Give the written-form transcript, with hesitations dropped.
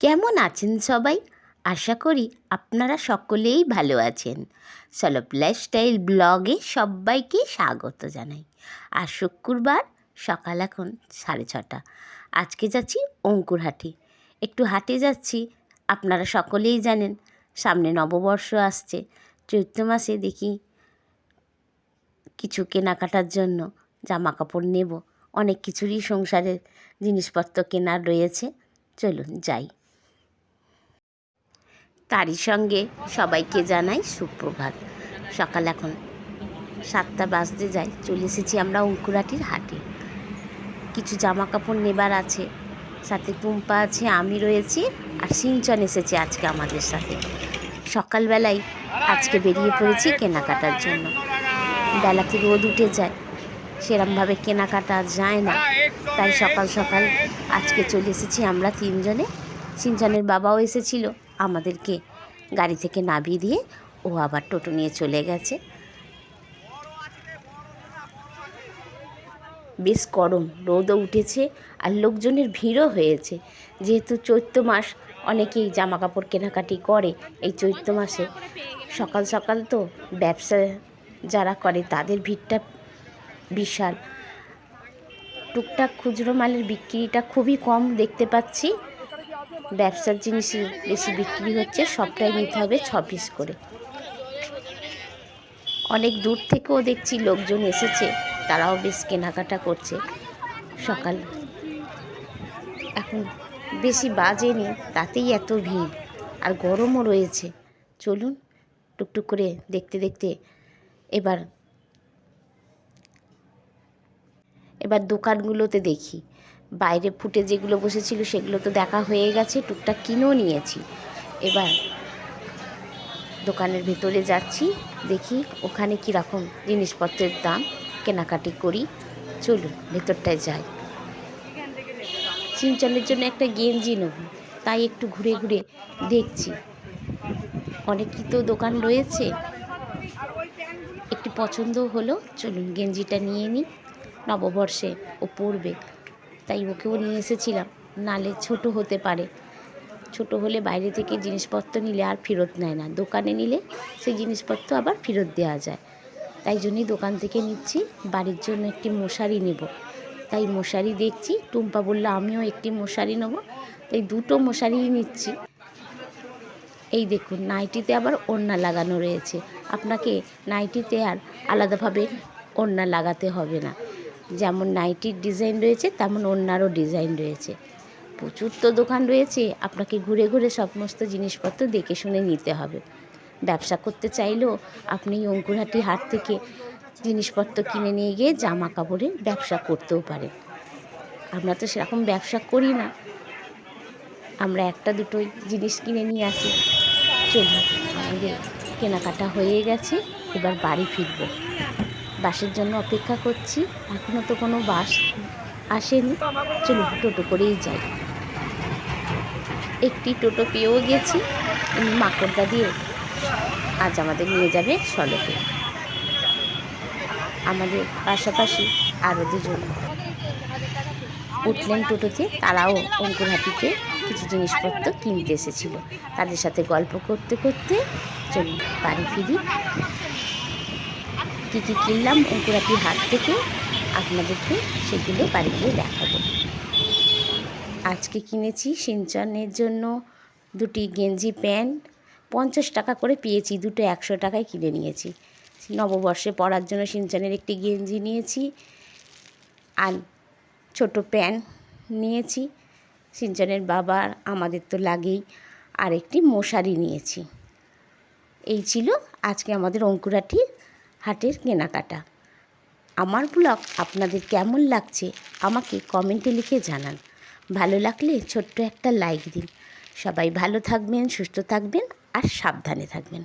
কেমন আছেন সবাই? আশা করি আপনারা সকলেই ভালো আছেন। সলভ লাইফস্টাইল ব্লগে সবাইকে স্বাগত জানাই। আর শুক্রবার সকাল এখন 6:30। আজকে যাচ্ছি অঙ্কুরহাটি। একটু হাটে যাচ্ছি। আপনারা সকলেই জানেন সামনে নববর্ষ আসছে। চৈত্র মাসে দেখি কিছু কেনাকাটার জন্য জামা কাপড় নেব। অনেক কিছুরই সংসারের জিনিসপত্র কেনার রয়েছে। চলুন যাই। তারই সঙ্গে সবাইকে জানাই সুপ্রভাত। সকাল এখন 7টা বাজতে যায়। চলে এসেছি আমরা অঙ্কুরহাটির হাটে। কিছু জামা কাপড় নেবার আছে, সাথে টুম্পা আছে, আমি রয়েছি, আর সিঞ্চন এসেছে আজকে আমাদের সাথে। সকালবেলায় আজকে বেরিয়ে পড়েছি কেনাকাটার জন্য। বেলাতে রোদ উঠে যায়, সেরমভাবে কেনাকাটা যায় না, তাই সকাল সকাল আজকে চলে এসেছি আমরা তিনজনে। সিঞ্চনের বাবাও এসেছিল, আমাদেরকে গাড়ি থেকে নামিয়ে দিয়ে ও আবার টোটো নিয়ে চলে গেছে। বেশ গরম, রোদও উঠেছে আর লোকজনের ভিড়ও হয়েছে। যেহেতু চৈত্র মাস, অনেকেই জামা কাপড় কেনাকাটি করে এই চৈত্র মাসে। সকাল সকাল তো ব্যবসা যারা করে তাদের ভিড়টা বিশাল। টুকটাক খুচরো মালের বিক্রিটা খুবই কম দেখতে পাচ্ছি। ব্যবসার জিনিসই বেশি বিক্রি হচ্ছে। সবটাই নিতে হবে 6 পিস করে। অনেক দূর থেকেও দেখছি লোকজন এসেছে, তারাও বেশ কেনাকাটা করছে। সকাল এখন বেশি বাজেনি, তাতেই এত ভিড়, আর গরমও রয়েছে। চলুন টুকটুক করে দেখতে দেখতে এবার দোকানগুলোতে দেখি। বাইরে ফুটে যেগুলো বসেছিল সেগুলো তো দেখা হয়ে গেছে, টুকটাক কিনেও নিয়েছি। এবার দোকানের ভেতরে যাচ্ছি, দেখি ওখানে কীরকম জিনিসপত্রের দাম, কেনাকাটি করি। চলুন ভেতরটায় যাই। সিঞ্চনের জন্য একটা গেঞ্জি নেব, তাই একটু ঘুরে ঘুরে দেখছি। অনেকই তো দোকান রয়েছে, একটু পছন্দ হলো। চলুন গেঞ্জিটা নিয়ে নিই, নববর্ষে ও পরবে, তাই ওকেও নিয়ে এসেছিলাম। নালে ছোট হতে পারে, ছোট হলে বাইরে থেকে জিনিসপত্র নিলে আর ফেরত নেয় না, দোকানে নিলে সেই জিনিসপত্র আবার ফেরত দেওয়া যায়। তাই জন্যই দোকান থেকে নিচ্ছি। বাড়ির জন্য একটি মশারি নেব, তাই মশারি দেখছি। টুম্পা বলল আমিও একটি মশারি নেব, তাই দুটো মশারিই নিচ্ছি। এই দেখুন, নাইটিতে আবার ওড়না লাগানো রয়েছে। আপনাকে নাইটিতে আর আলাদাভাবে ওড়না লাগাতে হবে না। যেমন নাইটির ডিজাইন রয়েছে তেমন ওড়নারও ডিজাইন রয়েছে। প্রচুর তো দোকান রয়েছে, আপনাকে ঘুরে ঘুরে সমস্ত জিনিসপত্র দেখে শুনে নিতে হবে। ব্যবসা করতে চাইলেও আপনি অঙ্কুরহাটি হাট থেকে জিনিসপত্র কিনে নিয়ে গিয়ে জামা কাপড়ের ব্যবসা করতেও পারেন। আমরা তো সেরকম ব্যবসা করি না, আমরা একটা দুটোই জিনিস কিনে নিয়ে আসি। চলুন, আমাদের কেনাকাটা হয়ে গেছে, এবার বাড়ি ফিরব। বাসের জন্য অপেক্ষা করছি, এখনও তো কোনো বাস আসেনি। চলুন টোটো করেই যাই। একটি টোটো পেয়েও গেছি, মাকড়দা দিয়ে আজ আমাদের নিয়ে যাবে সলভে। আমাদের পাশাপাশি আরও দুজন উঠলেন টোটোতে, তারাও অঙ্কুরহাটিতে কিছু জিনিসপত্র কিনতে এসেছিল। তাদের সাথে গল্প করতে করতে চলুন বাড়ি ফিরি। কী কী কিনলাম অঙ্কুরহাটি হাট থেকে আপনাদেরকে সেগুলো বাড়ি গিয়ে দেখাবো। আজকে কিনেছি সিঞ্চনের জন্য দুটি গেঞ্জি প্যান্ট, 50 টাকা করে পেয়েছি, দুটো 100 টাকায় কিনে নিয়েছি। নববর্ষে পরার জন্য সিঞ্চনের একটি গেঞ্জি নিয়েছি, আর ছোট প্যান্ট নিয়েছি। সিঞ্চনের বাবার, আমাদের তো লাগেই, আর একটি মশারি নিয়েছি। এই ছিল আজকে আমাদের অঙ্কুরহাটি হাটের কেনাকাটা। আমার ব্লগ আপনাদের কেমন লাগছে আমাকে কমেন্টে লিখে জানান। ভালো লাগলে ছোট্ট একটা লাইক দিন। সবাই ভালো থাকবেন, সুস্থ থাকবেন আর সাবধানে থাকবেন।